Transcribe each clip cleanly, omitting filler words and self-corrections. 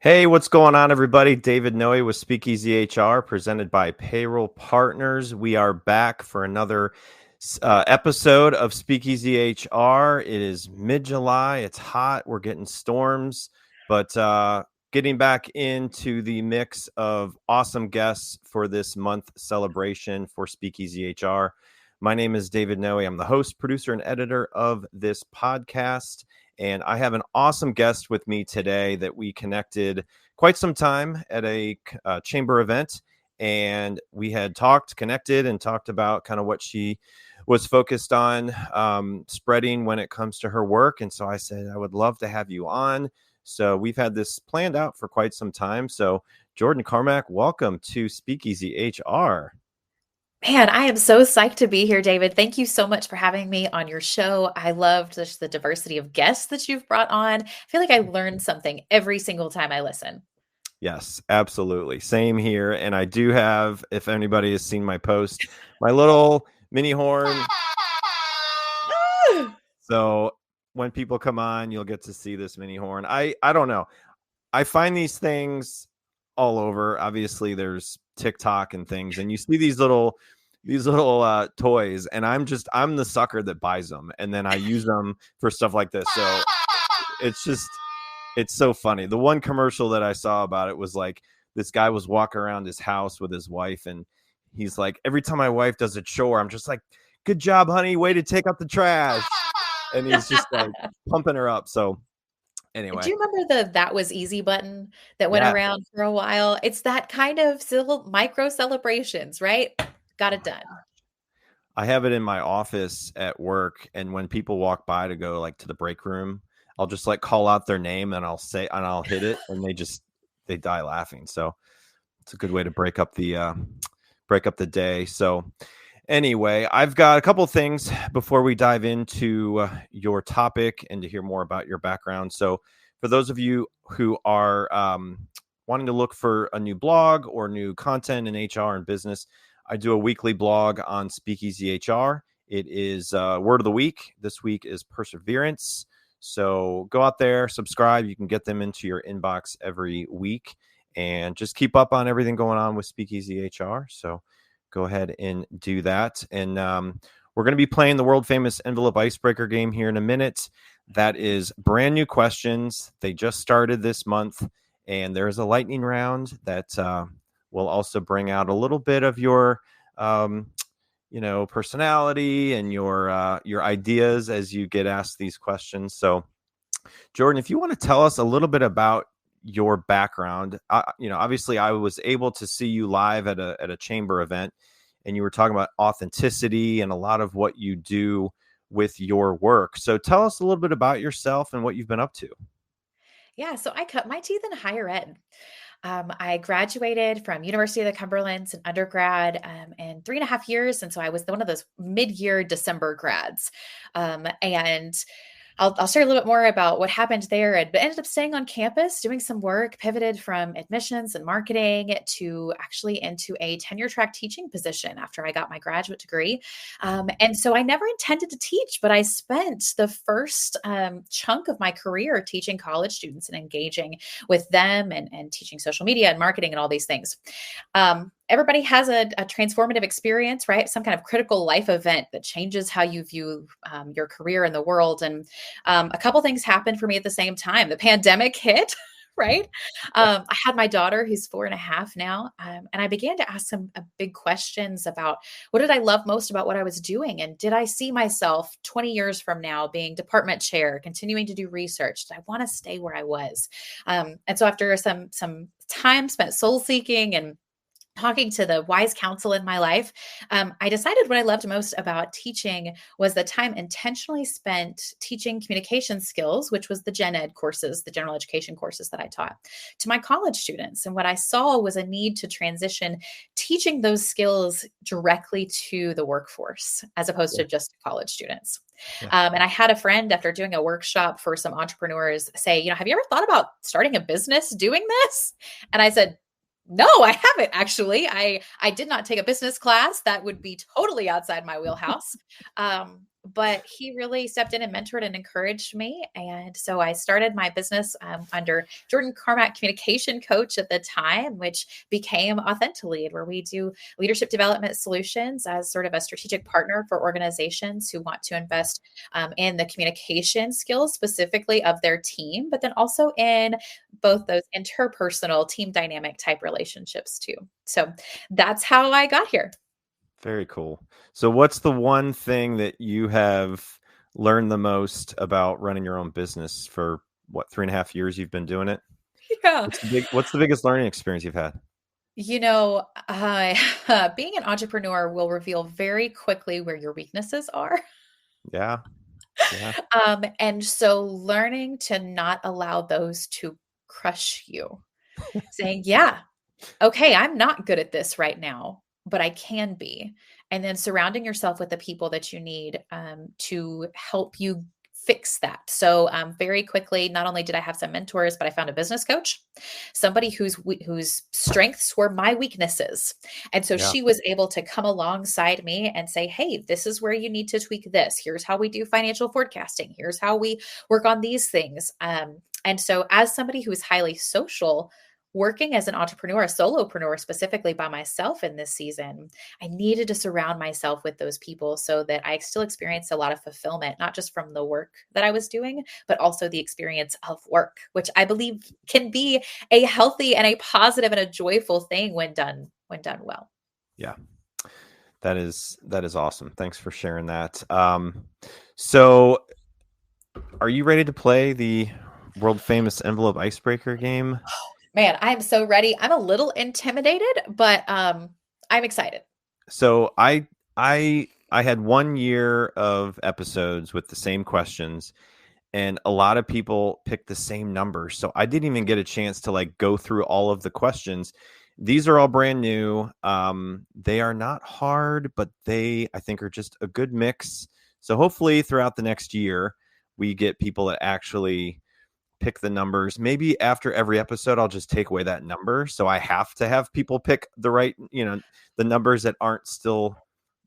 Hey, what's going on, everybody? David Noe with SpeakEasy HR, presented by Payroll Partners. We are back for another episode of SpeakEasy HR. It is mid-July. It's hot. We're getting storms, but getting back into the mix of awesome guests for this month celebration for SpeakEasy HR. My name is David Noe. I'm the host, producer, and editor of this podcast. And I have an awesome guest with me today that we connected quite some time at a chamber event. And we had connected and talked about kind of what she was focused on spreading when it comes to her work. And so I said, I would love to have you on. So we've had this planned out for quite some time. So Jordyne Carmack, welcome to SpeakEasy HR. Man, I am so psyched to be here, David. Thank you so much for having me on your show. I loved just the diversity of guests that you've brought on. I feel like I learned something every single time I listen. Yes, absolutely. Same here. And I do have, if anybody has seen my post, my little mini horn. So when people come on, you'll get to see this mini horn. I don't know. I find these things all over. Obviously, there's TikTok and things, and you see these little toys, and I'm the sucker that buys them, and then I use them for stuff like this. So it's so funny. The one commercial that I saw about it was like this guy was walking around his house with his wife, and he's like, every time my wife does a chore, I'm just like, good job, honey, way to take out the trash. And he's just like pumping her up. So anyway. Do you remember That Was Easy button that went around for a while? It's that kind of micro celebrations, right? Got it done. I have it in my office at work, and when people walk by to go like to the break room, I'll just like call out their name and I'll hit it, and they die laughing. So it's a good way to break up the day. So anyway, I've got a couple of things before we dive into your topic and to hear more about your background. So for those of you who are wanting to look for a new blog or new content in HR and business, I do a weekly blog on SpeakEasy HR. It is word of the week. This week is perseverance. So go out there, subscribe. You can get them into your inbox every week and just keep up on everything going on with SpeakEasy HR. So go ahead and do that. And we're going to be playing the world famous envelope icebreaker game here in a minute. That is brand new questions. They just started this month, and there's a lightning round that will also bring out a little bit of your, personality and your ideas as you get asked these questions. So, Jordyne, if you want to tell us a little bit about your background, obviously I was able to see you live at a chamber event, and you were talking about authenticity and a lot of what you do with your work. So tell us a little bit about yourself and what you've been up to. Yeah, so I cut my teeth in higher ed. I graduated from University of the Cumberlands in undergrad in 3.5 years. And so I was one of those mid-year December grads. And I'll share a little bit more about what happened there. But ended up staying on campus, doing some work, pivoted from admissions and marketing to actually into a tenure track teaching position after I got my graduate degree. And so I never intended to teach, but I spent the first chunk of my career teaching college students and engaging with them and teaching social media and marketing and all these things. Everybody has a transformative experience, right? Some kind of critical life event that changes how you view your career in the world. And a couple things happened for me at the same time. The pandemic hit, right? I had my daughter who's 4.5 now. And I began to ask some big questions about what did I love most about what I was doing? And did I see myself 20 years from now being department chair, continuing to do research? Did I want to stay where I was? And so after some time spent soul seeking and talking to the wise counsel in my life, I decided what I loved most about teaching was the time intentionally spent teaching communication skills, which was the gen ed courses, the general education courses that I taught, to my college students. And what I saw was a need to transition teaching those skills directly to the workforce as opposed to just college students. And I had a friend, after doing a workshop for some entrepreneurs, say, have you ever thought about starting a business doing this? And I said, no, I haven't actually. I did not take a business class. That would be totally outside my wheelhouse. but he really stepped in and mentored and encouraged me. And so I started my business under Jordyne Carmack, communication coach at the time, which became AuthentiLead, where we do leadership development solutions as sort of a strategic partner for organizations who want to invest in the communication skills specifically of their team, but then also in both those interpersonal team dynamic type relationships too. So that's how I got here. Very cool. So what's the one thing that you have learned the most about running your own business for 3.5 years you've been doing it? Yeah. What's the biggest learning experience you've had? You know, being an entrepreneur will reveal very quickly where your weaknesses are. Yeah. Yeah. And so learning to not allow those to crush you, saying, yeah, okay, I'm not good at this right now, but I can be. And then surrounding yourself with the people that you need to help you fix that. So very quickly, not only did I have some mentors, but I found a business coach, somebody whose strengths were my weaknesses. And so Yeah. she was able to come alongside me and say, hey, this is where you need to tweak this. Here's how we do financial forecasting. Here's how we work on these things. And so as somebody who is highly social, working as an entrepreneur, a solopreneur specifically by myself in this season, I needed to surround myself with those people so that I still experienced a lot of fulfillment, not just from the work that I was doing, but also the experience of work, which I believe can be a healthy and a positive and a joyful thing when done well. Yeah. That is awesome. Thanks for sharing that. So are you ready to play the world famous envelope icebreaker game? Man, I'm so ready. I'm a little intimidated, but I'm excited. So I had 1 year of episodes with the same questions, and a lot of people picked the same numbers. So I didn't even get a chance to like go through all of the questions. These are all brand new. They are not hard, but they, I think, are just a good mix. So hopefully throughout the next year, we get people that actually pick the numbers. Maybe after every episode, I'll just take away that number. So I have to have people pick the right, the numbers that aren't still,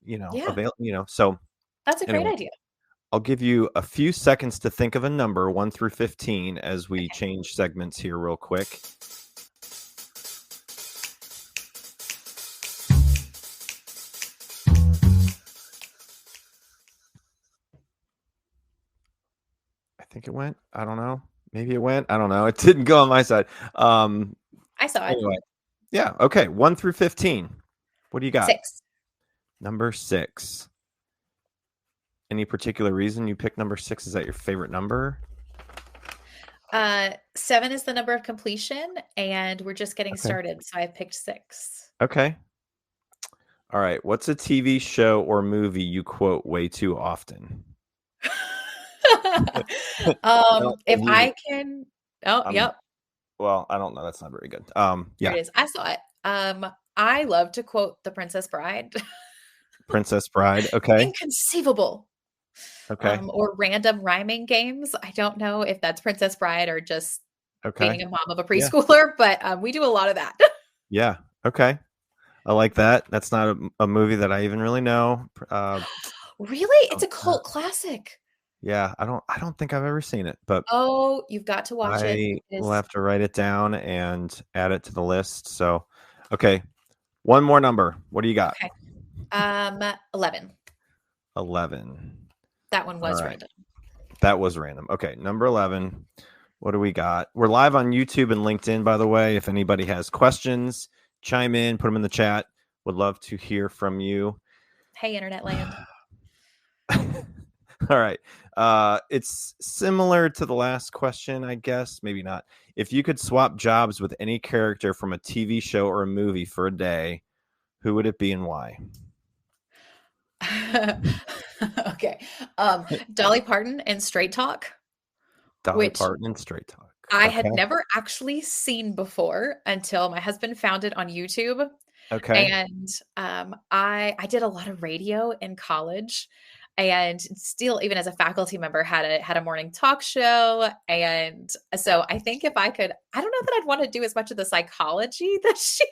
Yeah, available, So that's a great anyway, idea. I'll give you a few seconds to think of a number 1 through 15 as we change segments here real quick. I think it went. I don't know. Maybe it went. I don't know. It didn't go on my side. I saw it. Anyway, yeah. Okay. 1 through 15. What do you got? 6. Number 6. Any particular reason you picked number 6? Is that your favorite number? 7 is the number of completion, and we're just getting Okay. started. So I picked 6. Okay. All right. What's a TV show or movie you quote way too often? If I can, oh, I'm yep, well, I don't know. That's not very good. here Yeah. it is. I saw it. I love to quote The Princess Bride. Princess Bride. Okay. Inconceivable. Okay. Or random rhyming games. I don't know if that's Princess Bride or just Okay. being a mom of a Yeah. preschooler, but we do a lot of that. Yeah. Okay. I like that. That's not a movie that I even really know. Really? It's a cult classic. Yeah, I don't think I've ever seen it, but Oh, you've got to watch it. I It will is have to write it down and add it to the list. So, okay, one more number. What do you got? okay. 11. 11. That one was All right. random. That was random. Okay, number 11. What do we got? We're live on YouTube and LinkedIn, by the way. If anybody has questions, chime in, put them in the chat. Would love to hear from you. Hey, internet land. All right. It's similar to the last question, I guess. Maybe not. If you could swap jobs with any character from a TV show or a movie for a day, who would it be and why? Okay. Dolly Parton in Straight Talk, Dolly which Parton and Straight Talk. I Okay. had never actually seen before until my husband found it on YouTube. Okay. And I did a lot of radio in college, and still, even as a faculty member, had a morning talk show. And so I think if I could, I don't know that I'd want to do as much of the psychology that she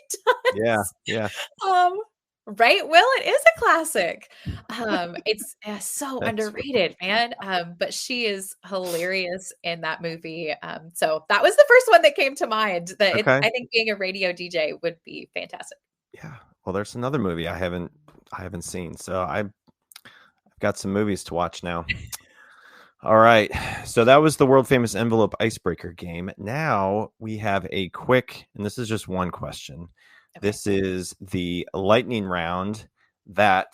Yeah. does. Yeah. Um, Right? Will, it is a classic. It's so That's underrated, man. But she is hilarious in that movie. So that was the first one that came to mind. That okay. I think being a radio DJ would be fantastic. Yeah. Well, there's another movie I haven't seen, so I've got some movies to watch now. All right. So that was the world famous envelope icebreaker game. Now we have a quick, and this is just one question. Okay. This is the lightning round that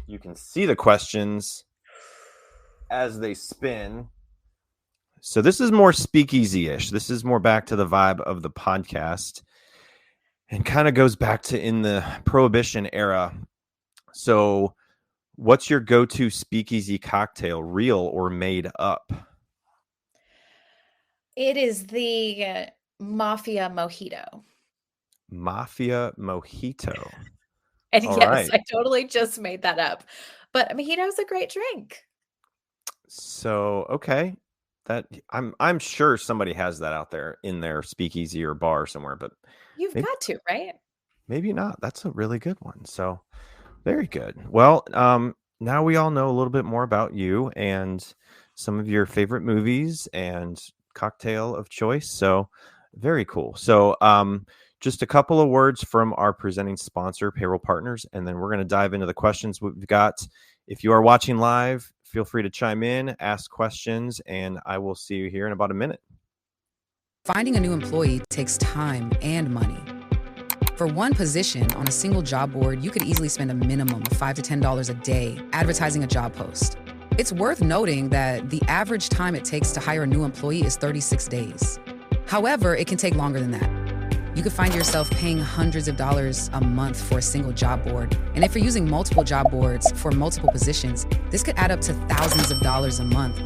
you can see the questions as they spin. So this is more speakeasy-ish. This is more back to the vibe of the podcast and kind of goes back to in the Prohibition era. So what's your go-to speakeasy cocktail, real or made up? It is the Mafia Mojito. Mafia Mojito. And All yes, right. I totally just made that up. But mojito is a great drink. So, okay. That I'm sure somebody has that out there in their speakeasy or bar somewhere, but You've maybe got to, right? maybe not. That's a really good one. So, very good. Well, now we all know a little bit more about you and some of your favorite movies and cocktail of choice. So, very cool. So, just a couple of words from our presenting sponsor, Payroll Partners, and then we're going to dive into the questions we've got. If you are watching live, feel free to chime in, ask questions, and I will see you here in about a minute. Finding a new employee takes time and money. For one position on a single job board, you could easily spend a minimum of $5 to $10 a day advertising a job post. It's worth noting that the average time it takes to hire a new employee is 36 days. However, it can take longer than that. You could find yourself paying hundreds of dollars a month for a single job board. And if you're using multiple job boards for multiple positions, this could add up to thousands of dollars a month.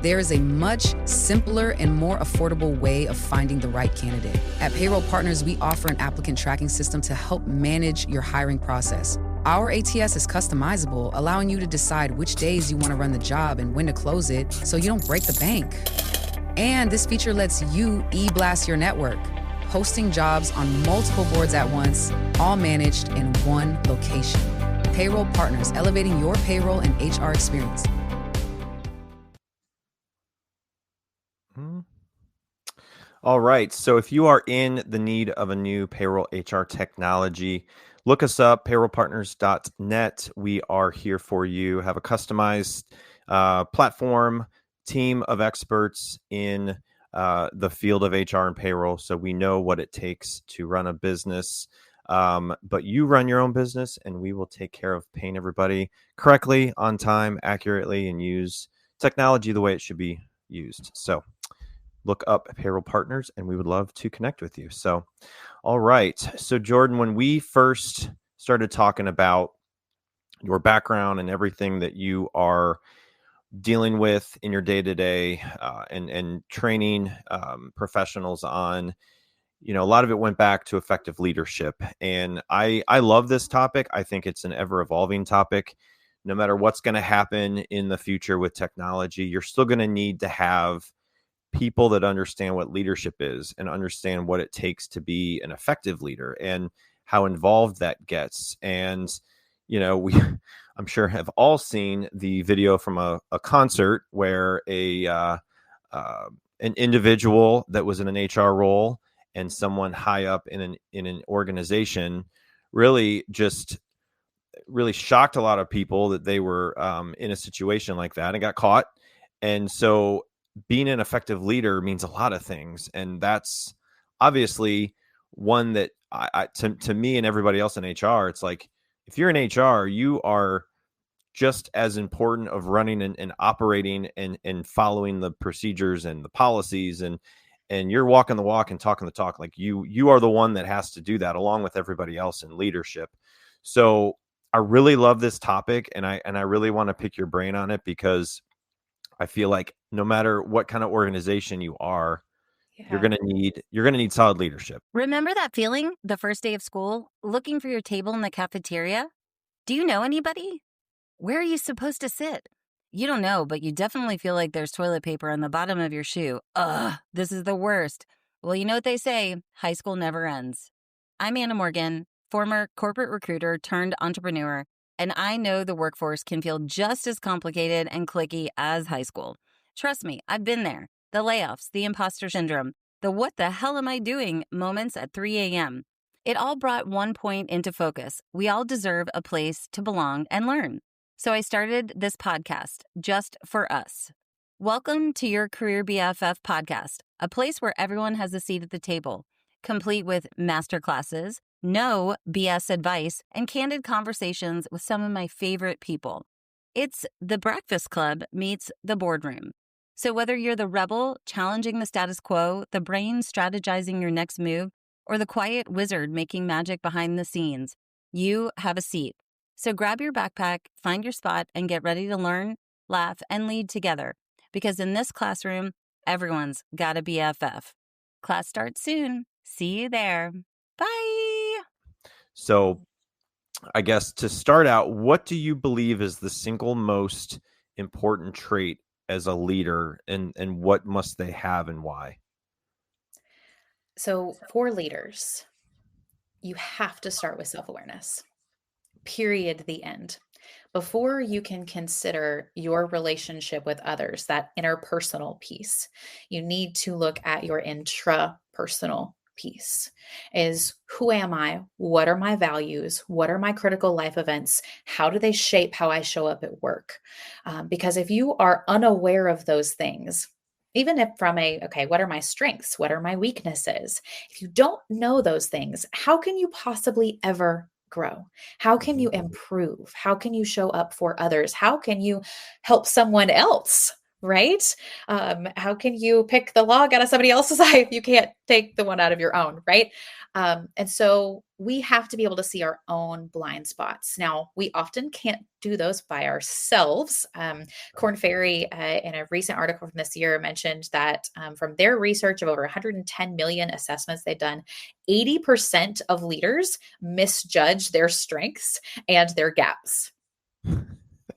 There is a much simpler and more affordable way of finding the right candidate. At Payroll Partners, we offer an applicant tracking system to help manage your hiring process. Our ATS is customizable, allowing you to decide which days you want to run the job and when to close it so you don't break the bank. And this feature lets you e-blast your network, posting jobs on multiple boards at once, all managed in one location. Payroll Partners, elevating your payroll and HR experience. All right. So if you are in the need of a new payroll HR technology, look us up, payrollpartners.net. We are here for you. Have a customized platform, team of experts in the field of HR and payroll. So we know what it takes to run a business. But you run your own business, and we will take care of paying everybody correctly, on time, accurately, and use technology the way it should be used. So look up Payroll Partners, and we would love to connect with you. So, all right. So, Jordan, when we first started talking about your background and everything that you are dealing with in your day to day and training professionals on, a lot of it went back to effective leadership. And I love this topic. I think it's an ever evolving topic. No matter what's going to happen in the future with technology, you're still going to need to have people that understand what leadership is and understand what it takes to be an effective leader and how involved that gets. And, we, I'm sure, have all seen the video from a concert where an individual that was in an HR role and someone high up in an organization really shocked a lot of people that they were in a situation like that and got caught. And so being an effective leader means a lot of things. And that's obviously one that to me and everybody else in HR, it's like, if you're in HR, you are just as important of running and operating and following the procedures and the policies and you're walking the walk and talking the talk. Like you are the one that has to do that along with everybody else in leadership. So I really love this topic, and I really want to pick your brain on it, because I feel like no matter what kind of organization you are, you're going to need solid leadership. Remember that feeling the first day of school, looking for your table in the cafeteria? Do you know anybody? Where are you supposed to sit? You don't know, but you definitely feel like there's toilet paper on the bottom of your shoe. Ugh, this is the worst. Well, you know what they say, high school never ends. I'm Anna Morgan. former corporate recruiter turned entrepreneur, and I know the workforce can feel just as complicated and cliquey as high school. Trust me, I've been there. The layoffs, the imposter syndrome, the what the hell am I doing moments at 3 a.m. It all brought one point into focus. We all deserve a place to belong and learn. So I started this podcast just for us. Welcome to your Career BFF podcast, a place where everyone has a seat at the table, complete with masterclasses, no BS advice, and candid conversations with some of my favorite people. It's the Breakfast Club meets the boardroom. So whether you're the rebel challenging the status quo, the brain strategizing your next move, or the quiet wizard making magic behind the scenes, you have a seat. So grab your backpack, find your spot, and get ready to learn, laugh, and lead together. Because in this classroom, everyone's got a BFF. Class starts soon. See you there. Bye. So I guess to start out, what do you believe is the single most important trait as a leader, and what must they have and why? So for leaders, you have to start with self-awareness. Period. The end. Before you can consider your relationship with others, that interpersonal piece, you need to look at your intrapersonal piece. Is who am I? What are my values? What are my critical life events? How do they shape how I show up at work? Because if you are unaware of those things, even if from what are my strengths? What are my weaknesses? If you don't know those things, how can you possibly ever grow? How can you improve? How can you show up for others? How can you help someone else? Right? How can you pick the log out of somebody else's eye if you can't take the one out of your own? Right? And so we have to be able to see our own blind spots. Now, we often can't do those by ourselves. Korn Ferry, in a recent article from this year, mentioned that from their research of over 110 million assessments they've done, 80% of leaders misjudge their strengths and their gaps,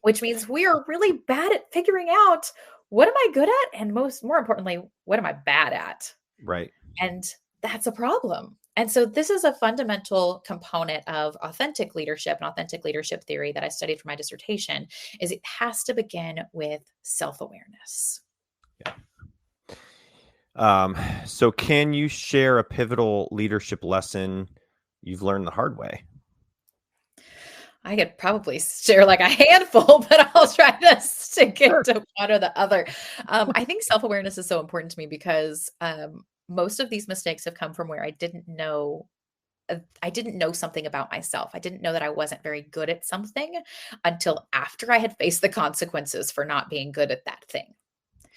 which means we are really bad at figuring out what am I good at? And more importantly, what am I bad at? Right. And that's a problem. And so this is a fundamental component of authentic leadership and authentic leadership theory that I studied for my dissertation, is it has to begin with self-awareness. Yeah. So can you share a pivotal leadership lesson you've learned the hard way? I could probably share like a handful, but I'll try to stick it to one or the other. I think self-awareness is so important to me because most of these mistakes have come from where I didn't know something about myself. I didn't know that I wasn't very good at something until after I had faced the consequences for not being good at that thing.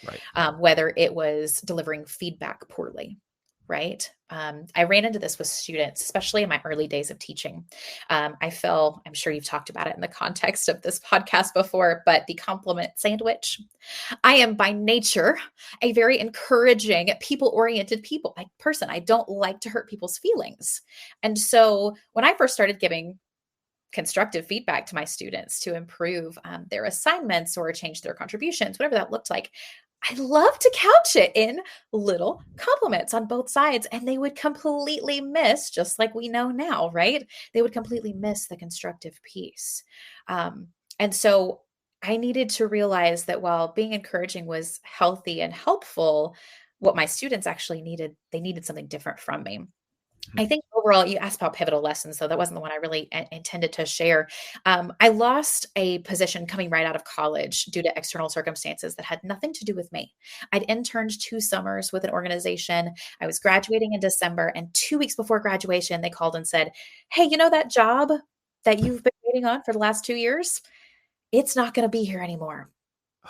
Right. Whether it was delivering feedback poorly. Right. I ran into this with students, especially in my early days of teaching. I'm sure you've talked about it in the context of this podcast before, but the compliment sandwich. I am by nature a very encouraging, people-oriented person. I don't like to hurt people's feelings. And so when I first started giving constructive feedback to my students to improve their assignments or change their contributions, whatever that looked like, I love to couch it in little compliments on both sides. And they would completely miss, just like we know now, right? They would completely miss the constructive piece. And so I needed to realize that while being encouraging was healthy and helpful, what my students actually needed, they needed something different from me. I think overall, you asked about pivotal lessons, so that wasn't the one I really intended to share. I lost a position coming right out of college due to external circumstances that had nothing to do with me. I'd interned 2 summers with an organization. I was graduating in December, and 2 weeks before graduation, they called and said, "Hey, you know that job that you've been waiting on for the last 2 years? It's not going to be here anymore.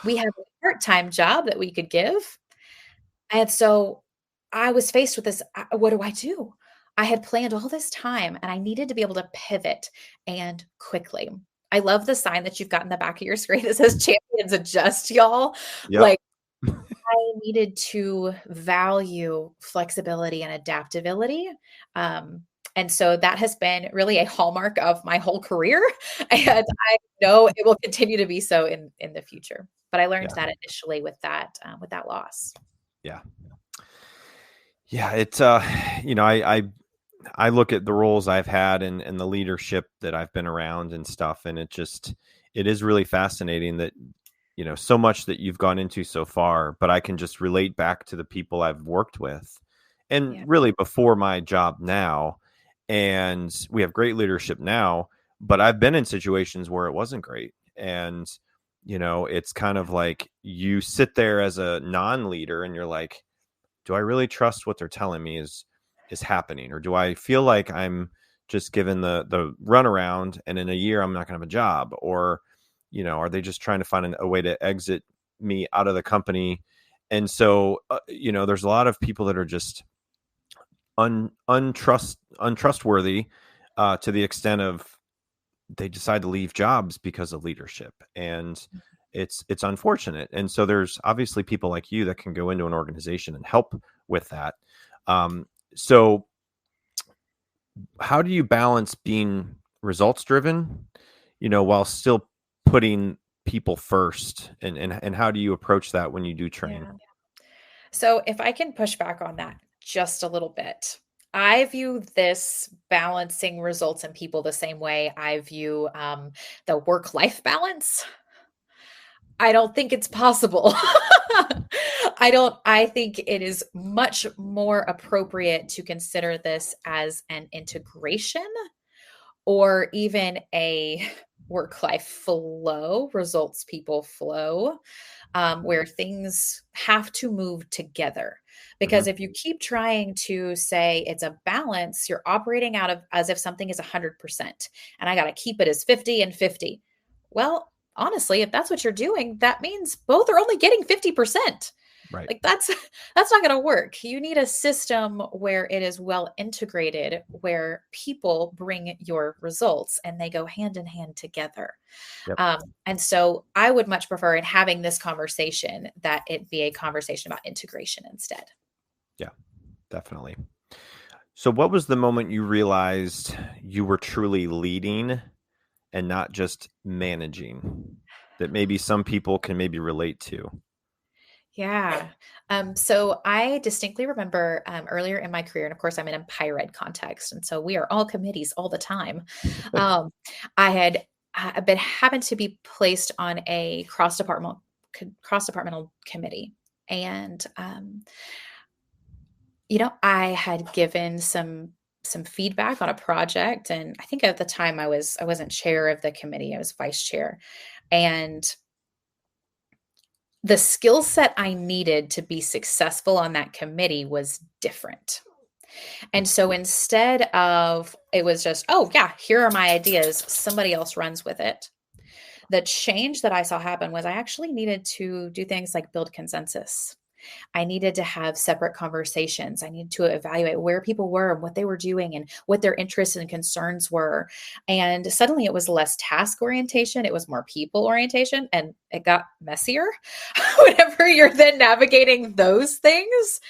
We have a part-time job that we could give." And so I was faced with this, what do I do? I had planned all this time and I needed to be able to pivot and quickly. I love the sign that you've got in the back of your screen that says champions adjust, y'all. Yep. Like I needed to value flexibility and adaptability. And so that has been really a hallmark of my whole career. And I know it will continue to be so in the future. But I learned that initially with that loss. Yeah. Yeah. It's, I look at the roles I've had and the leadership that I've been around and stuff, and it is really fascinating that, so much that you've gone into so far, but I can just relate back to the people I've worked with and Yeah. really before my job now. And we have great leadership now, but I've been in situations where it wasn't great. And, it's kind of like you sit there as a non-leader and you're like, do I really trust what they're telling me is happening? Or do I feel like I'm just given the runaround and in a year I'm not going to have a job? Or, are they just trying to find a way to exit me out of the company? And so, there's a lot of people that are just untrustworthy to the extent of they decide to leave jobs because of leadership. And it's unfortunate. And so there's obviously people like you that can go into an organization and help with that. So how do you balance being results driven, while still putting people first? And how do you approach that when you do train? Yeah. So if I can push back on that just a little bit, I view this balancing results in people the same way I view the work-life balance. I don't think it's possible. I think it is much more appropriate to consider this as an integration or even a work-life flow, results people flow, where things have to move together. Because if you keep trying to say it's a balance, you're operating out of as if something is 100% and I got to keep it as 50 and 50. Well, honestly, if that's what you're doing, that means both are only getting 50%. Right. Like that's not going to work. You need a system where it is well integrated, where people bring your results and they go hand in hand together. Yep. And so I would much prefer in having this conversation that it be a conversation about integration instead. Yeah, definitely. So what was the moment you realized you were truly leading and not just managing, that maybe some people can maybe relate to? Yeah. So I distinctly remember earlier in my career, and of course, I'm in a higher ed context, and so we are all committees all the time. Um, I had been happened to be placed on a cross departmental committee, and I had given some feedback on a project, and I think at the time I wasn't chair of the committee; I was vice chair, and the skill set I needed to be successful on that committee was different. And so instead of it was just, oh, yeah, here are my ideas, somebody else runs with it. The change that I saw happen was I actually needed to do things like build consensus. I needed to have separate conversations. I needed to evaluate where people were and what they were doing and what their interests and concerns were. And suddenly it was less task orientation. It was more people orientation, and it got messier whenever you're then navigating those things.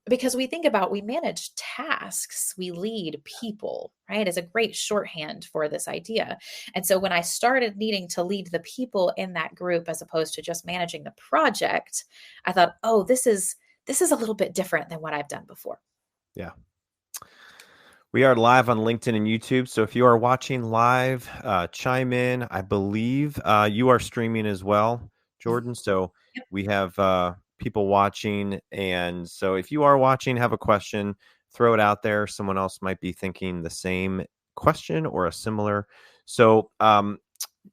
Because we manage tasks, we lead people, right? Is a great shorthand for this idea. And so when I started needing to lead the people in that group as opposed to just managing the project, I thought, oh, this is a little bit different than what I've done before. Yeah. We are live on LinkedIn and YouTube. So if you are watching live, chime in. I believe you are streaming as well, Jordan. So we have people watching. And so if you are watching, have a question, throw it out there. Someone else might be thinking the same question or a similar. So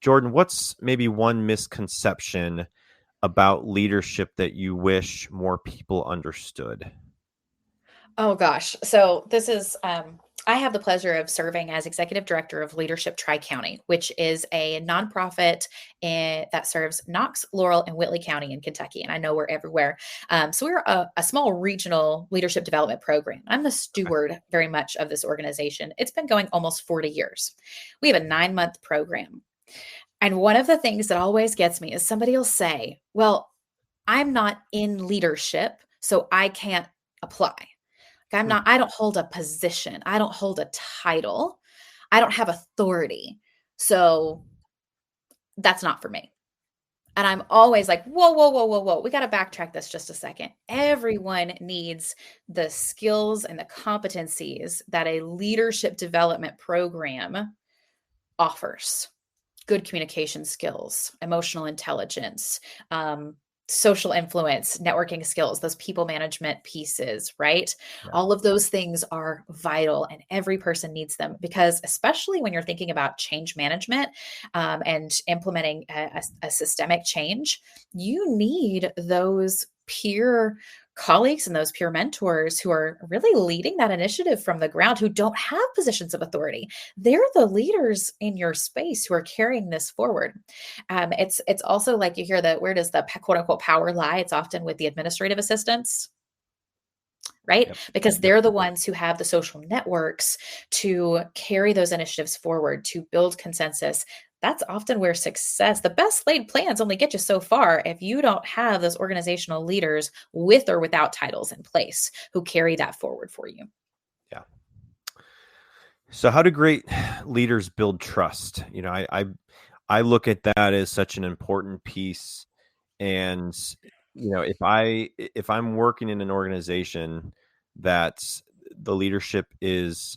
Jordan, what's maybe one misconception about leadership that you wish more people understood? Oh gosh. So this is I have the pleasure of serving as executive director of Leadership Tri-County, which is a nonprofit that serves Knox, Laurel, and Whitley County in Kentucky. And I know we're everywhere. So we're a small regional leadership development program. I'm the steward very much of this organization. It's been going almost 40 years. We have a 9-month program. And one of the things that always gets me is somebody will say, well, I'm not in leadership, so I can't apply. I don't hold a position. I don't hold a title. I don't have authority. So that's not for me. And I'm always like, whoa, whoa, whoa, whoa, whoa. We got to backtrack this just a second. Everyone needs the skills and the competencies that a leadership development program offers. Good communication skills, emotional intelligence, social influence, networking skills, those people management pieces, right? Yeah. All of those things are vital and every person needs them, because especially when you're thinking about change management and implementing a systemic change, you need those peer colleagues and those peer mentors who are really leading that initiative from the ground, who don't have positions of authority. They're the leaders in your space who are carrying this forward. It's also like, you hear that, where does the quote unquote power lie? It's often with the administrative assistants, right? Yep. Because they're the ones who have the social networks to carry those initiatives forward, to build consensus. That's often where success, the best laid plans only get you so far if you don't have those organizational leaders with or without titles in place who carry that forward for you. Yeah. So how do great leaders build trust? You know, I look at that as such an important piece. And, you know, if I'm working in an organization that the leadership is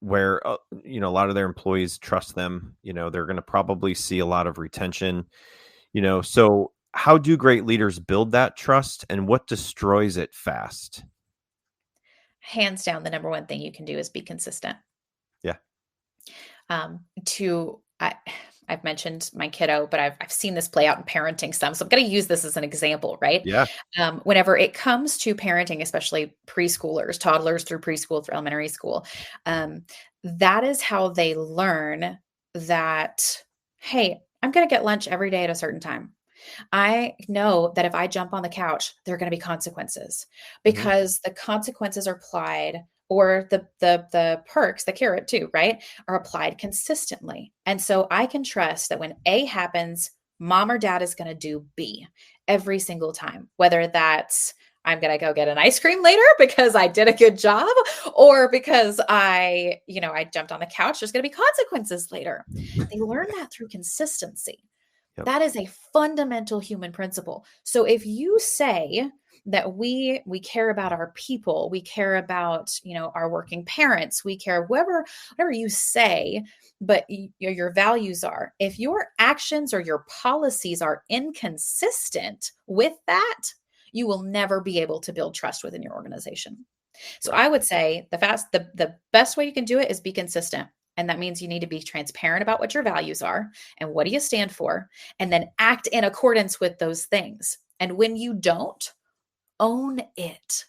where, you know, a lot of their employees trust them, you know, they're going to probably see a lot of retention, you know, so how do great leaders build that trust, and what destroys it fast? Hands down, the number one thing you can do is be consistent. Yeah. I've mentioned my kiddo, but I've seen this play out in parenting some. So I'm going to use this as an example, right? Yeah. Whenever it comes to parenting, especially preschoolers, toddlers through preschool, through elementary school, that is how they learn that, hey, I'm going to get lunch every day at a certain time. I know that if I jump on the couch, there are going to be consequences, because the consequences are applied, or the perks, the carrot too, right, are applied consistently. And so I can trust that when A happens, mom or dad is going to do B every single time, whether that's I'm going to go get an ice cream later because I did a good job, or because I jumped on the couch, there's going to be consequences later. They learn that through consistency. Yep. That is a fundamental human principle. So if you say that we care about our people, we care about, our working parents, we care whatever you say, but your values are, if your actions or your policies are inconsistent with that, you will never be able to build trust within your organization. So I would say the best way you can do it is be consistent. And that means you need to be transparent about what your values are and what do you stand for, and then act in accordance with those things. And when you don't, own it.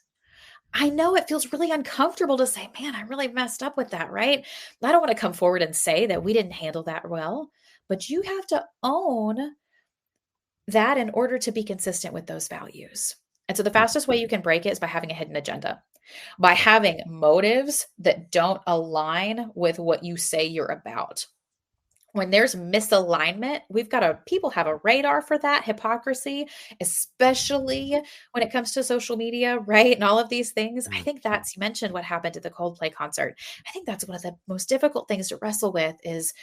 I know it feels really uncomfortable to say, man, I really messed up with that, right? I don't want to come forward and say that we didn't handle that well, but you have to own that in order to be consistent with those values. And so the fastest way you can break it is by having a hidden agenda, by having motives that don't align with what you say you're about. When there's misalignment, people have a radar for that hypocrisy, especially when it comes to social media, right? And all of these things. I think you mentioned what happened at the Coldplay concert. I think that's one of the most difficult things to wrestle with is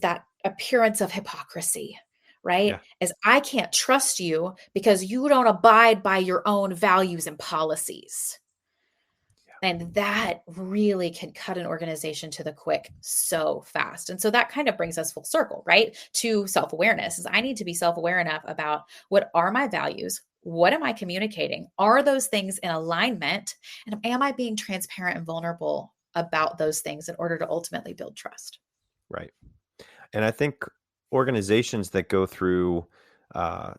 that appearance of hypocrisy, right? Yeah. Is I can't trust you because you don't abide by your own values and policies. And that really can cut an organization to the quick so fast. And so that kind of brings us full circle, right? To self-awareness. Is I need to be self-aware enough about what are my values? What am I communicating? Are those things in alignment? And am I being transparent and vulnerable about those things in order to ultimately build trust? Right. And I think organizations that go through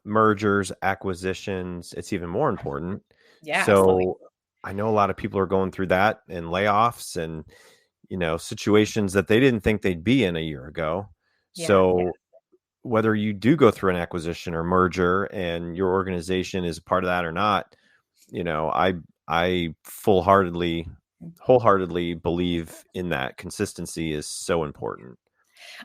mergers, acquisitions, it's even more important. Yeah. So Absolutely. I know a lot of people are going through that, and layoffs and, situations that they didn't think they'd be in a year ago. Yeah. So whether you do go through an acquisition or merger and your organization is a part of that or not, I wholeheartedly believe in that. Consistency is so important.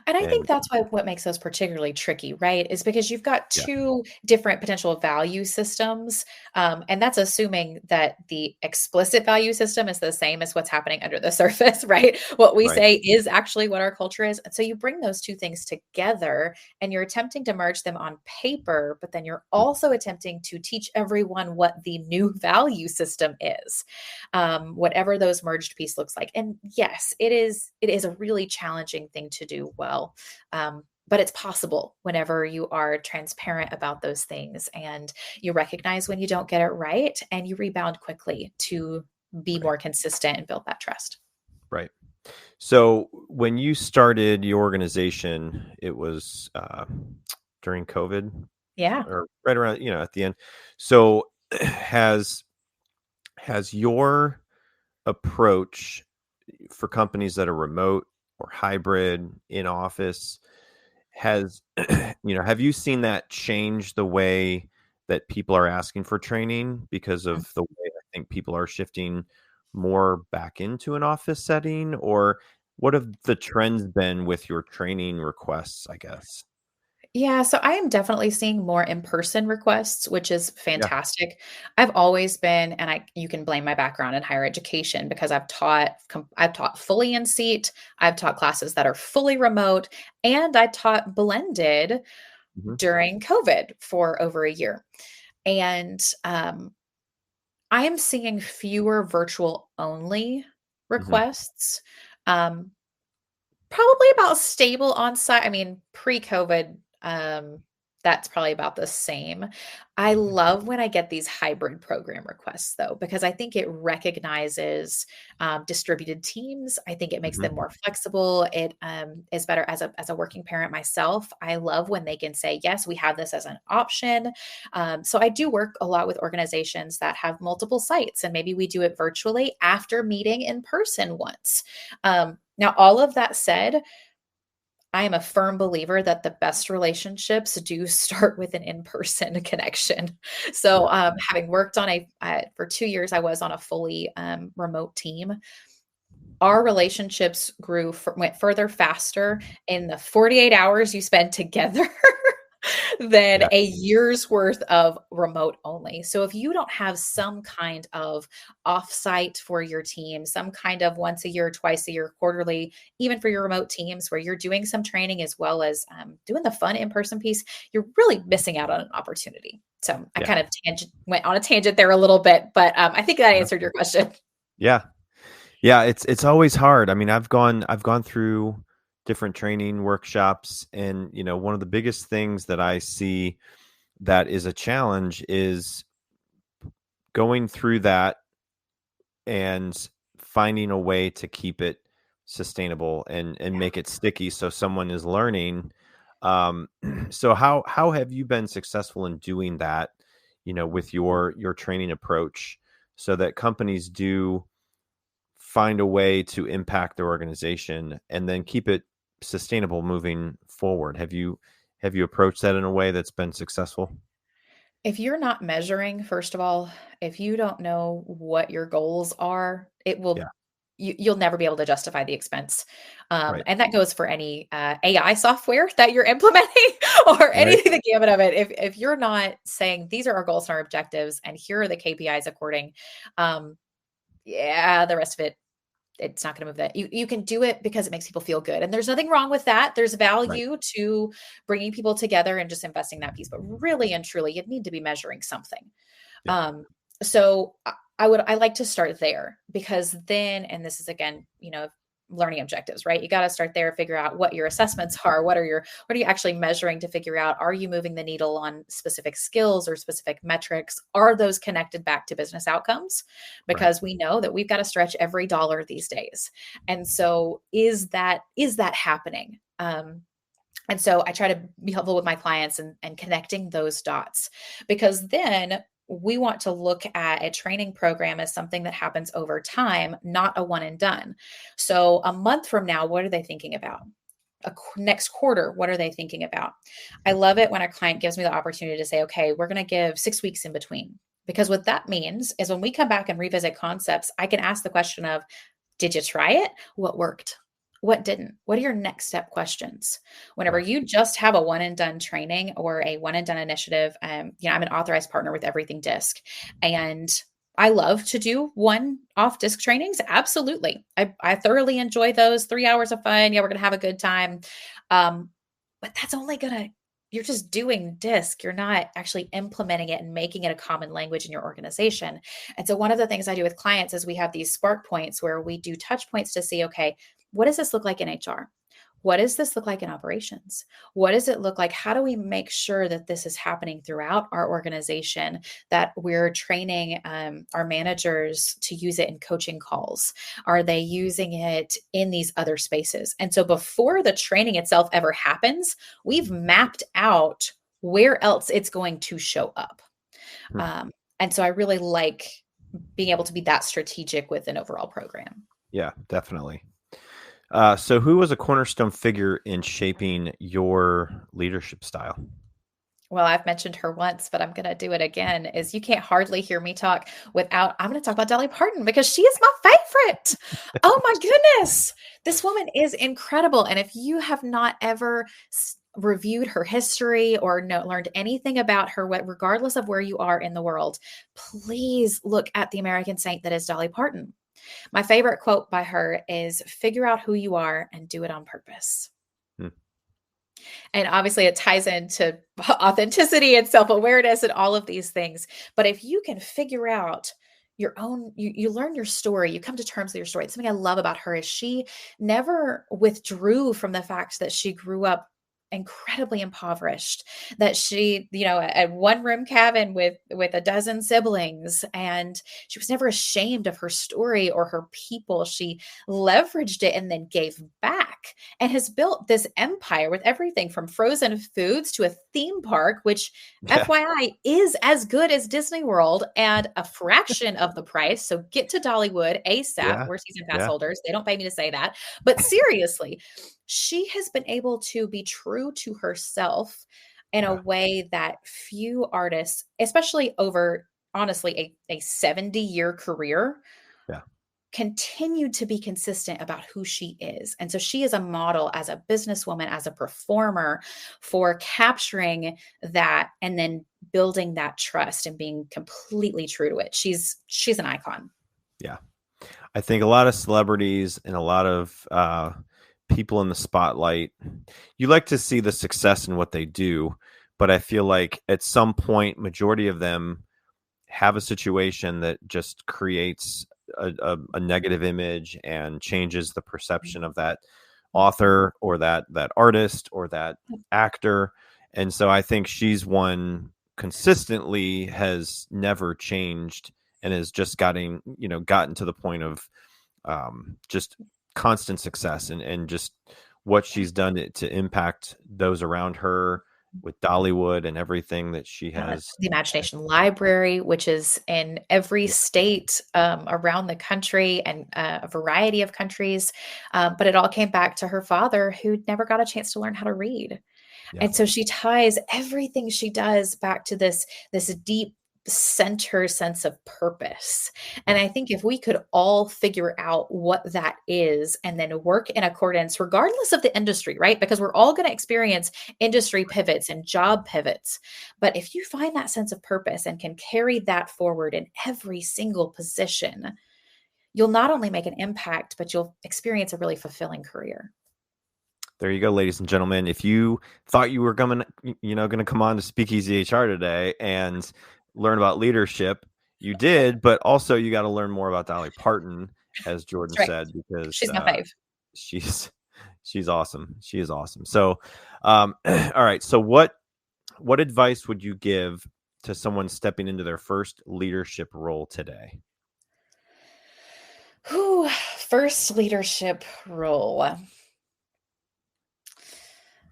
And I think And that's what makes those particularly tricky, right? Is because you've got yeah, two different potential value systems. And that's assuming that the explicit value system is the same as what's happening under the surface, right? What we right. say is actually what our culture is. And so you bring those two things together and you're attempting to merge them on paper, but then you're Mm, also attempting to teach everyone what the new value system is, whatever those merged piece looks like. And yes, it is a really challenging thing to do well. But it's possible whenever you are transparent about those things and you recognize when you don't get it right and you rebound quickly to be right. more consistent and build that trust. Right. So when you started your organization, it was during COVID Yeah. or right around, at the end. So has your approach for companies that are remote or hybrid in office has have you seen that change the way that people are asking for training because of the way I think people are shifting more back into an office setting, or what have the trends been with your training requests, I guess? Yeah, so I am definitely seeing more in-person requests, which is Yeah. fantastic. I've always been, and you can blame my background in higher education because I've taught fully in seat, I've taught classes that are fully remote, and I taught blended Hmm. during COVID for over a year. And I am seeing fewer virtual only Hmm. requests. Um, Probably about stable on-site. I mean, pre-COVID, that's probably about the same. I love when I get these hybrid program requests, though, because I think it recognizes distributed teams. I think it makes them Hmm. more flexible. It is better as a working parent myself. I love when they can say, "Yes, we have this as an option." So I do work a lot with organizations that have multiple sites, and maybe we do it virtually after meeting in person once. Now, all of that said, I am a firm believer that the best relationships do start with an in-person connection. So, Yeah. having worked on for 2 years, I was on a fully remote team. Our relationships went further faster in the 48 hours you spend together than Yeah. a year's worth of remote only. So if you don't have some kind of offsite for your team, some kind of once a year, twice a year, quarterly, even for your remote teams where you're doing some training as well as doing the fun in-person piece, you're really missing out on an opportunity. So I Yeah. kind of went on a tangent there a little bit, but I think that answered your question. Yeah. Yeah, it's always hard. I mean, I've gone through different training workshops, and one of the biggest things that I see that is a challenge is going through that and finding a way to keep it sustainable and make it sticky so someone is learning. Um, so how have you been successful in doing that, with your training approach so that companies do find a way to impact their organization and then keep it sustainable moving forward? Have you approached that in a way that's been successful? If you're not measuring, first of all, if you don't know what your goals are, Yeah, you'll never be able to justify the expense. right, And that goes for any AI software that you're implementing or right, anything, the gamut of it. If you're not saying these are our goals and our objectives, and here are the KPIs according, yeah, the rest of it, it's not going to move that. You can do it because it makes people feel good, and there's nothing wrong with that. There's right. value to bringing people together and just investing that piece. But really and truly, you need to be measuring something. Yeah, So I like to start there because then, and this is again, learning objectives, right? You got to start there, figure out what your assessments are. What are you actually measuring to figure out, are you moving the needle on specific skills or specific metrics? Are those connected back to business outcomes? right. Because we know that we've got to stretch every dollar these days. And so is that happening? And so I try to be helpful with my clients and connecting those dots, because then we want to look at a training program as something that happens over time, not a one and done. So a month from now, what are they thinking about? Next quarter, what are they thinking about? I love it when a client gives me the opportunity to say, okay, we're going to give 6 weeks in between. Because what that means is when we come back and revisit concepts, I can ask the question of, did you try it? What worked? What didn't? What are your next step questions? Whenever Yeah. you just have a one and done training or a one and done initiative, I'm an authorized partner with Everything Disc, and I love to do one-off disc trainings. Absolutely. I thoroughly enjoy those 3 hours of fun. Yeah, we're going to have a good time. But that's only you're just doing disc. You're not actually implementing it and making it a common language in your organization. And so one of the things I do with clients is we have these spark points where we do touch points to see, okay, what does this look like in HR? What does this look like in operations? What does it look like? How do we make sure that this is happening throughout our organization, that we're training our managers to use it in coaching calls? Are they using it in these other spaces? And so before the training itself ever happens, we've mapped out where else it's going to show up. Hmm. And so I really like being able to be that strategic with an overall program. Yeah, definitely. So who was a cornerstone figure in shaping your leadership style? Well, I've mentioned her once, but I'm going to do it again, is you can't hardly hear me talk without, I'm going to talk about Dolly Parton because she is my favorite. Oh my goodness. This woman is incredible. And if you have not ever reviewed her history or learned anything about her, regardless of where you are in the world, please look at the American saint that is Dolly Parton. My favorite quote by her is, figure out who you are and do it on purpose. Hmm. And obviously it ties into authenticity and self-awareness and all of these things. But if you can figure out your own, you learn your story, you come to terms with your story. Something I love about her is she never withdrew from the fact that she grew up incredibly impoverished, that she, a one-room cabin with a dozen siblings, and she was never ashamed of her story or her people. She leveraged it and then gave back and has built this empire with everything from frozen foods to a theme park, which FYI is as good as Disney World and a fraction of the price. So get to Dollywood ASAP. We're season pass holders. They don't pay me to say that, but seriously, she has been able to be true to herself in a way that few artists, especially over, honestly, a 70-year career, continue to be consistent about who she is. And so she is a model as a businesswoman, as a performer, for capturing that and then building that trust and being completely true to it. She's an icon. Yeah. I think a lot of celebrities and a lot of people in the spotlight, you like to see the success in what they do, but I feel like at some point, majority of them have a situation that just creates a negative image and changes the perception of that author or that artist or that actor. And so I think she's one consistently has never changed and has just gotten to the point of just constant success and just what she's done to impact those around her with Dollywood and everything that she has. The Imagination Library, which is in every state around the country and a variety of countries. But it all came back to her father, who never got a chance to learn how to read. Yeah. And so she ties everything she does back to this deep center sense of purpose. And I think if we could all figure out what that is and then work in accordance, regardless of the industry, right? Because we're all going to experience industry pivots and job pivots. But if you find that sense of purpose and can carry that forward in every single position, you'll not only make an impact, but you'll experience a really fulfilling career. There you go, ladies and gentlemen. If you thought you were going to come on to SpeakEasy HR today and learn about leadership, you did, but also you got to learn more about Dolly Parton, as Jordan said, because she's my fave. She's awesome. She is awesome. So, all right. So what advice would you give to someone stepping into their first leadership role today? First leadership role.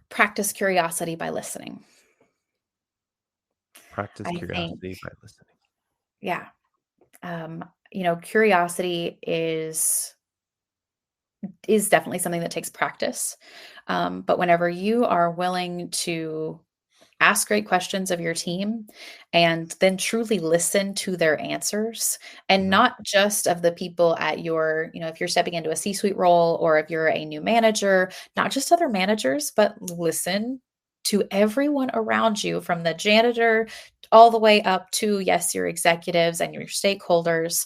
Practice curiosity by listening. Practice curiosity by listening. Yeah. Curiosity is definitely something that takes practice. But whenever you are willing to ask great questions of your team, and then truly listen to their answers, and not just of the people at your, if you're stepping into a C-suite role or if you're a new manager, not just other managers, but listen to everyone around you, from the janitor all the way up to, yes, your executives and your stakeholders.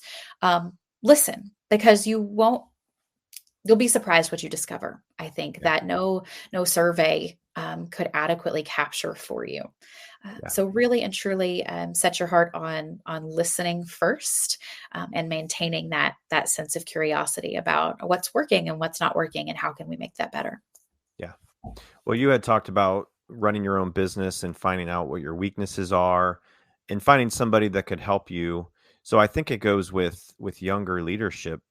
Listen, because you'll be surprised what you discover. I think that no survey could adequately capture for you. So really and truly set your heart on listening first, and maintaining that sense of curiosity about what's working and what's not working and how can we make that better. Yeah. Well, you had talked about running your own business and finding out what your weaknesses are and finding somebody that could help you. So I think it goes with younger leadership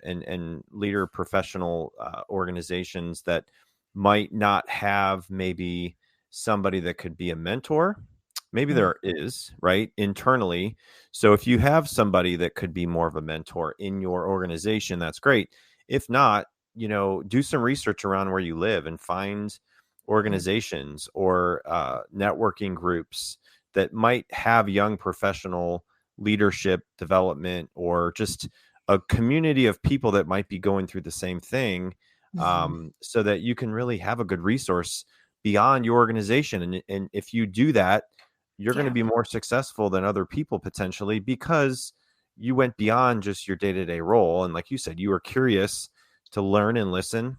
and leader professional organizations that might not have maybe somebody that could be a mentor. Maybe there is, right, internally. So if you have somebody that could be more of a mentor in your organization, that's great. If not, do some research around where you live and find organizations or networking groups that might have young professional leadership development, or just a community of people that might be going through the same thing, so that you can really have a good resource beyond your organization. And if you do that, you're going to be more successful than other people potentially, because you went beyond just your day-to-day role. And like you said, you were curious to learn and listen.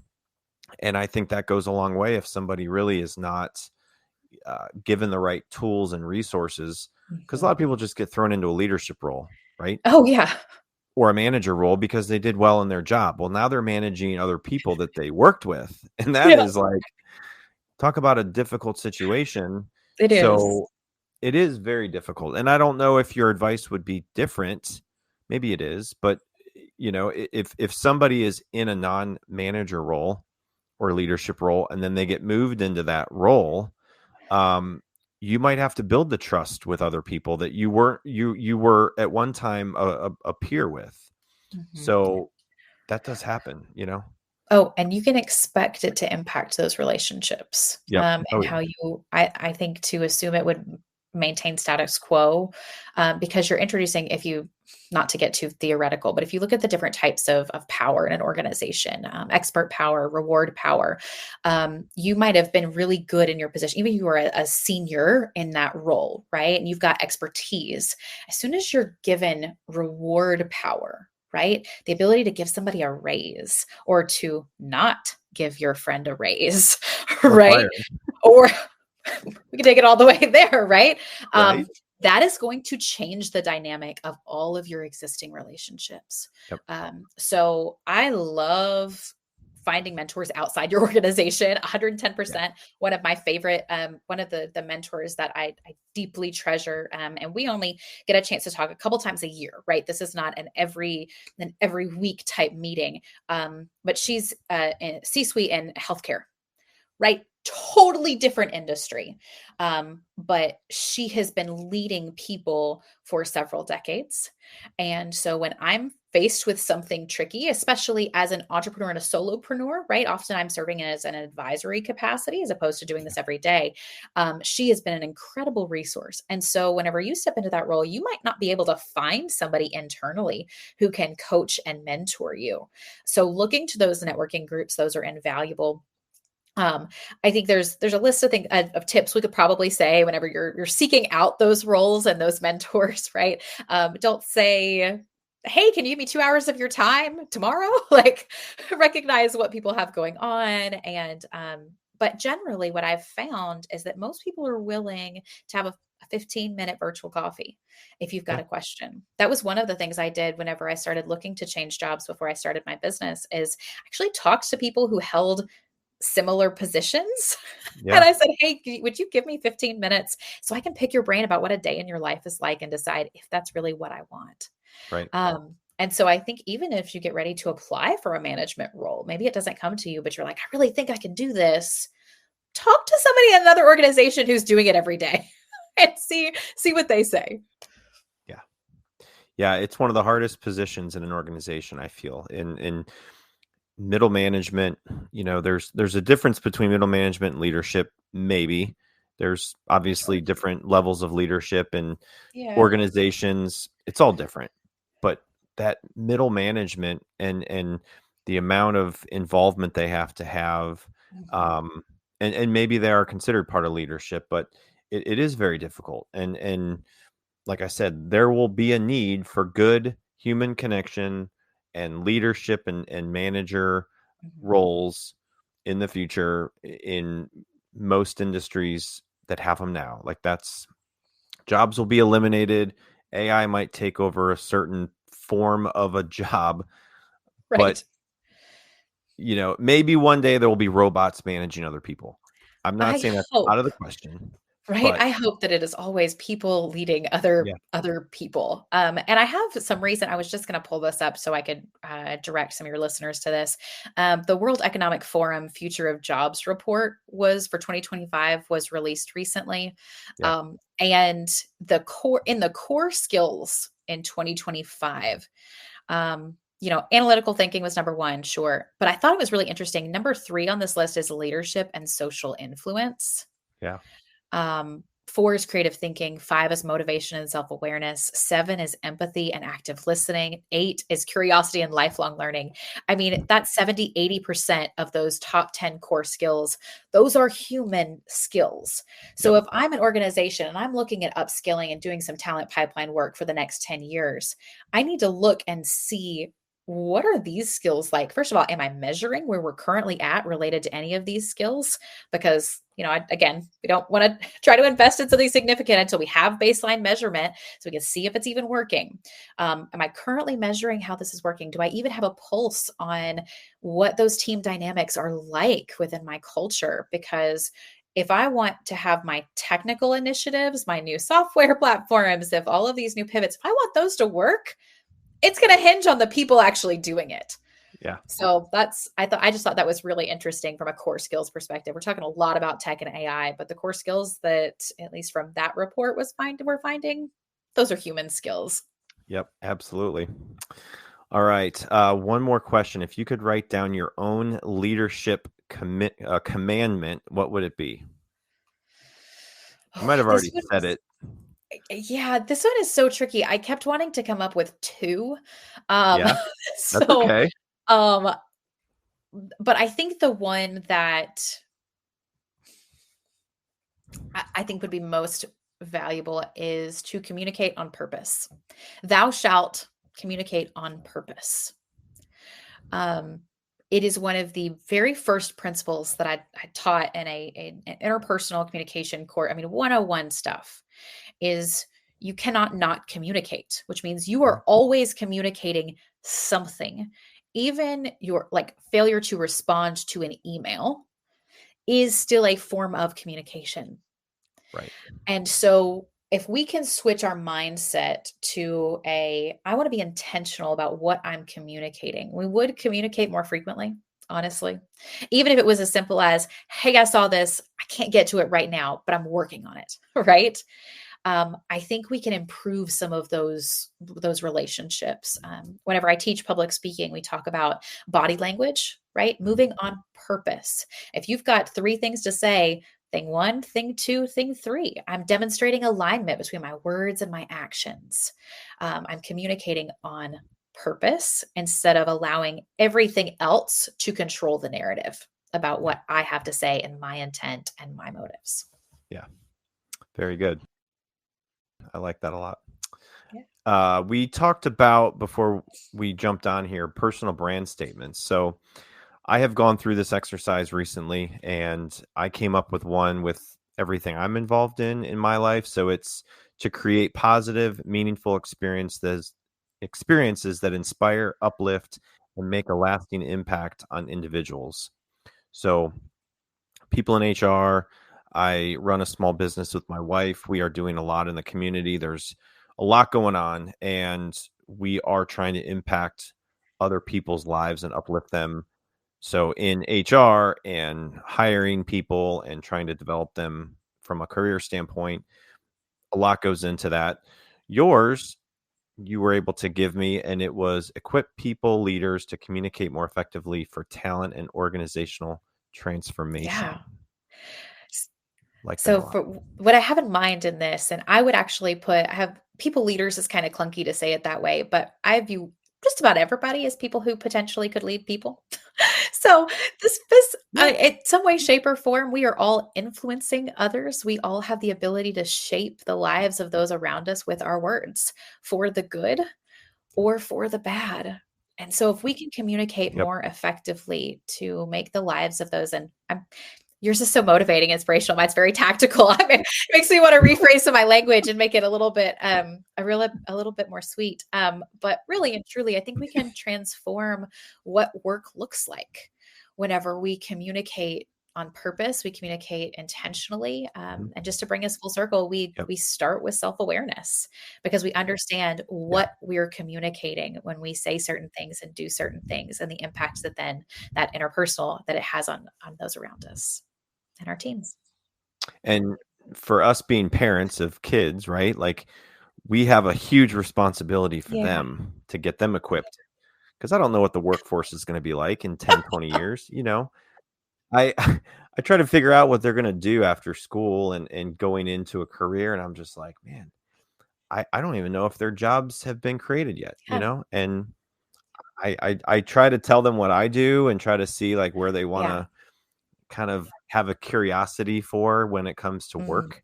And I think that goes a long way if somebody really is not given the right tools and resources, because a lot of people just get thrown into a leadership role, right? Oh, yeah. Or a manager role because they did well in their job. Well, now they're managing other people that they worked with. And that is like, talk about a difficult situation. It is. It is very difficult. And I don't know if your advice would be different. Maybe it is, but if somebody is in a non-manager role or leadership role, and then they get moved into that role, you might have to build the trust with other people that you were at one time a peer with. So that does happen, Oh, and you can expect it to impact those relationships. And how I think to assume it would maintain status quo, because you're introducing, not to get too theoretical, but if you look at the different types of power in an organization, expert power, reward power, you might have been really good in your position, even if you were a senior in that role, right? And you've got expertise. As soon as you're given reward power, right? The ability to give somebody a raise, or to not give your friend a raise, right? Or we can take it all the way there, right? That is going to change the dynamic of all of your existing relationships. So I love finding mentors outside your organization, 110%. One of my favorite, one of the mentors that I deeply treasure, and we only get a chance to talk a couple times a year, right? This is not an every week type meeting, but she's in C-suite and healthcare, right? Totally different industry. But she has been leading people for several decades. And so when I'm faced with something tricky, especially as an entrepreneur and a solopreneur, right? Often I'm serving as an advisory capacity as opposed to doing this every day. She has been an incredible resource. And so whenever you step into that role, you might not be able to find somebody internally who can coach and mentor you. So looking to those networking groups, those are invaluable. I think there's a list of tips we could probably say whenever you're seeking out those roles and those mentors, right? Don't say, hey, can you give me 2 hours of your time tomorrow? Like, recognize what people have going on. And, but generally what I've found is that most people are willing to have a 15-minute virtual coffee if you've got a question. That was one of the things I did whenever I started looking to change jobs before I started my business, is actually talk to people who held similar positions. And I said, hey, would you give me 15 minutes so I can pick your brain about what a day in your life is like and decide if that's really what I want. Right. And so I think even if you get ready to apply for a management role, maybe it doesn't come to you, but you're like, I really think I can do this. Talk to somebody in another organization who's doing it every day and see what they say. Yeah. It's one of the hardest positions in an organization, I feel. In middle management, there's a difference between middle management and leadership, maybe. There's obviously different levels of leadership and Yeah. organizations. It's all different, but that middle management and the amount of involvement they have to have, Mhm. and maybe they are considered part of leadership, but it is very difficult. And like I said, there will be a need for good human connection and leadership and manager Mhm. roles in the future in most industries that have them now. Like that's jobs will be eliminated. AI might take over a certain form of a job, but Right. maybe one day there will be robots managing other people. I'm not I saying that's out hope. of the question, Right? but I hope that it is always people leading yeah, other people. And I have some reason I was just going to pull this up so I could direct some of your listeners to this. The World Economic Forum Future of Jobs report was for 2025 was released recently, yeah, and the core skills in 2025. Analytical thinking was number one, sure, but I thought it was really interesting. Number three on this list is leadership and social influence. yeah, 4 is creative thinking. 5 is motivation and self awareness. 7 is empathy and active listening. 8 is curiosity and lifelong learning. I mean, that's 70-80% of those top 10 core skills. Those are human skills. So yep, if I'm an organization and I'm looking at upskilling and doing some talent pipeline work for the next 10 years, I need to look and see, what are these skills like? First of all, am I measuring where we're currently at related to any of these skills? Because, again, we don't want to try to invest in something significant until we have baseline measurement so we can see if it's even working. Am I currently measuring how this is working? Do I even have a pulse on what those team dynamics are like within my culture? Because if I want to have my technical initiatives, my new software platforms, if all of these new pivots, if I want those to work, it's going to hinge on the people actually doing it. yeah. So I just thought that was really interesting from a core skills perspective. We're talking a lot about tech and AI, but the core skills that, at least from that report, we're finding, those are human skills. Yep, absolutely. All right. One more question. If you could write down your own leadership commandment, what would it be? You Oh, might have this already one said is, it. yeah, this one is so tricky. I kept wanting to come up with two. Um, Yeah, that's so, okay. um, but I think the one that I think would be most valuable is to communicate on purpose. Thou shalt communicate on purpose. Um, it is one of the very first principles that I taught in an interpersonal communication course. I mean, 101 stuff is you cannot not communicate, which means you Mhm. are always communicating something. Even your failure to respond to an email is still a form of communication. Right. And so if we can switch our mindset to I want to be intentional about what I'm communicating, we would communicate more frequently, honestly. Even if it was as simple as, hey, I saw this. I can't get to it right now, but I'm working on it. Right. I think we can improve some of those relationships. Whenever I teach public speaking, we talk about body language, right? Mhm. Moving on purpose. If you've got 3 things to say, thing 1, thing 2, thing 3, I'm demonstrating alignment between my words and my actions. I'm communicating on purpose instead of allowing everything else to control the narrative about Yeah. what I have to say and my intent and my motives. Yeah. Very good. I like that a lot. Yeah. We talked about before we jumped on here personal brand statements. So I have gone through this exercise recently and I came up with one with everything I'm involved in my life. So it's to create positive, meaningful experiences that inspire, uplift, and make a lasting impact on individuals. So people in HR, I run a small business with my wife. We are doing a lot in the community. There's a lot going on, and we are trying to impact other people's lives and uplift them. So in HR and hiring people and trying to develop them from a career standpoint, a lot goes into that. Yours, you were able to give me, and it was equip people, leaders to communicate more effectively for talent and organizational transformation. Yeah. Like that a So lot. for what I have in mind in this, and I would actually I have people leaders is kind of clunky to say it that way, but I view just about everybody as people who potentially could lead people. So this Yeah. in some way, shape, or form, we are all influencing others. We all have the ability to shape the lives of those around us with our words for the good or for the bad. And so if we can communicate Yep. more effectively to make the lives of those, and yours is so motivating, inspirational. Mine's very tactical. I mean, it makes me want to rephrase some of my language and make it a little bit, a little bit more sweet. But really and truly, I think we can transform what work looks like whenever we communicate on purpose, we communicate intentionally, Mhm. and just to bring us full circle, Yep. we start with self awareness because we understand Yeah. what we're communicating when we say certain things and do certain things, and the impacts that then that interpersonal that it has on those around us and our teams. And for us being parents of kids, right? Like we have a huge responsibility for Yeah. them to get them equipped because I don't know what the workforce is going to be like in 10, 20 years. I I try to figure out what they're going to do after school and going into a career. And I'm just like, man, I don't even know if their jobs have been created yet, Yeah. and I try to tell them what I do and try to see like where they want Yeah. to kind of have a curiosity for when it comes to Mm. work.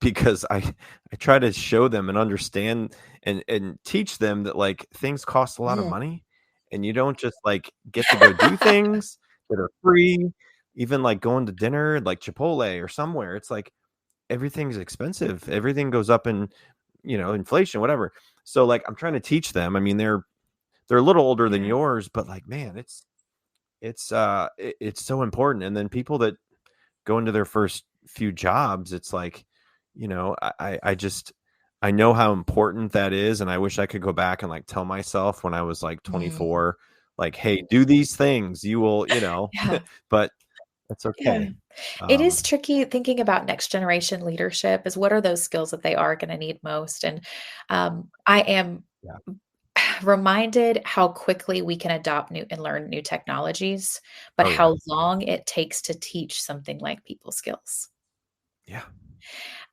Because I try to show them and understand and teach them that like things cost a lot of Mm. money and you don't just like get to go do things that are free, even like going to dinner like Chipotle or somewhere. It's like everything's expensive. Everything goes up in, inflation, whatever. So like I'm trying to teach them. I mean, they're a little older than Yeah. yours, but like man, it's so important. And then people that go into their first few jobs, it's like, I just I know how important that is, and I wish I could go back and like tell myself when I was like Mm. 24, like, hey, do these things, you will, Yeah. but that's Yeah. okay. It is Um, tricky thinking about next generation leadership is what are those skills that they are going to need most. And I am yeah. reminded how quickly we can adopt new and learn new technologies, but Oh yeah. how long it takes to teach something like people skills. Yeah.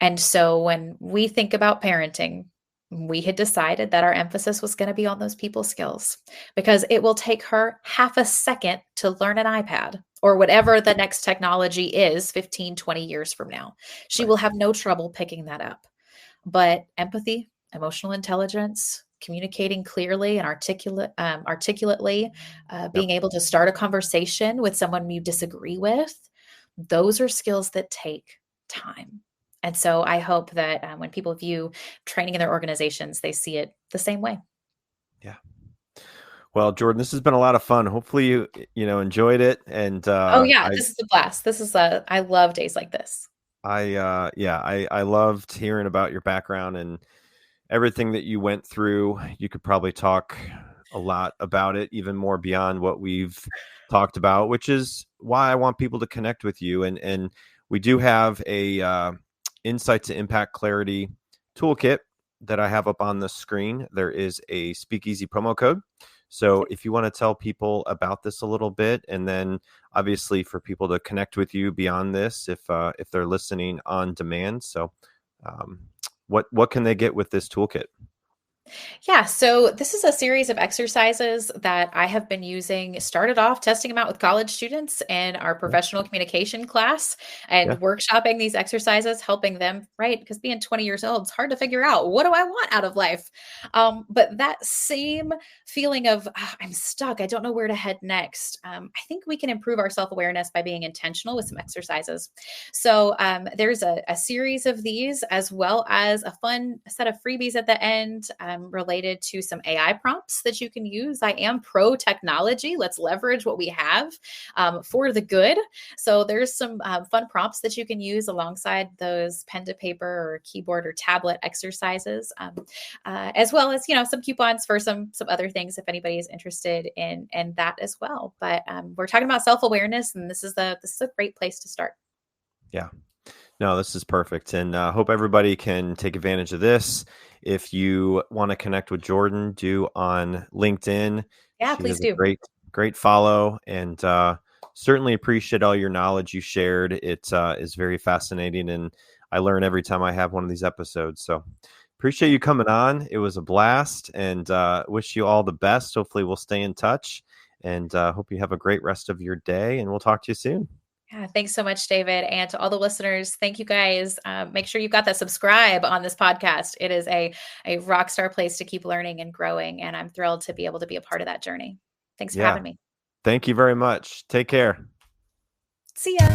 And so when we think about parenting, we had decided that our emphasis was going to be on those people skills because it will take her half a second to learn an iPad or whatever the next technology is 15, 20 years from now. She Right. will have no trouble picking that up. But empathy, emotional intelligence, communicating clearly and articulately, Yep. being able to start a conversation with someone you disagree with, those are skills that take time. And so I hope that when people view training in their organizations, they see it the same way. Yeah. Well, Jordan, this has been a lot of fun. Hopefully enjoyed it. And Oh yeah, this is a blast. I love days like this. I loved hearing about your background and everything that you went through. You could probably talk a lot about it, even more beyond what we've talked about, which is why I want people to connect with you. And we do have a insight to impact clarity toolkit that I have up on the screen. There is a SpeakEasy promo code. So if you want to tell people about this a little bit, and then obviously for people to connect with you beyond this, if they're listening on demand. So um, what can they get with this toolkit? Yeah, so this is a series of exercises that I have been using. Started off testing them out with college students in our Yeah, professional communication class and yeah, workshopping these exercises, helping them, right? Because being 20 years old, it's hard to figure out what do I want out of life. But that same feeling of I'm stuck, I don't know where to head next. I think we can improve our self awareness by being intentional with some exercises. So there's a series of these, as well as a fun set of freebies at the end related to some AI prompts that you can use. I am pro technology. Let's leverage what we have for the good. So there's some fun prompts that you can use alongside those pen to paper or keyboard or tablet exercises, as well as some coupons for some other things if anybody is interested in that as well. But we're talking about self awareness, and this is a great place to start. yeah. No, this is perfect, and hope everybody can take advantage of this. If you want to connect with Jordan, do on LinkedIn. Yeah, She please is a do. great follow, and certainly appreciate all your knowledge you shared. It is very fascinating, and I learn every time I have one of these episodes. So appreciate you coming on. It was a blast, and wish you all the best. Hopefully we'll stay in touch, and hope you have a great rest of your day, and we'll talk to you soon. Yeah, thanks so much, David. And to all the listeners, thank you guys. Make sure you've got that subscribe on this podcast. It is a rock star place to keep learning and growing. And I'm thrilled to be able to be a part of that journey. Thanks for having me. Thank you very much. Take care. See ya.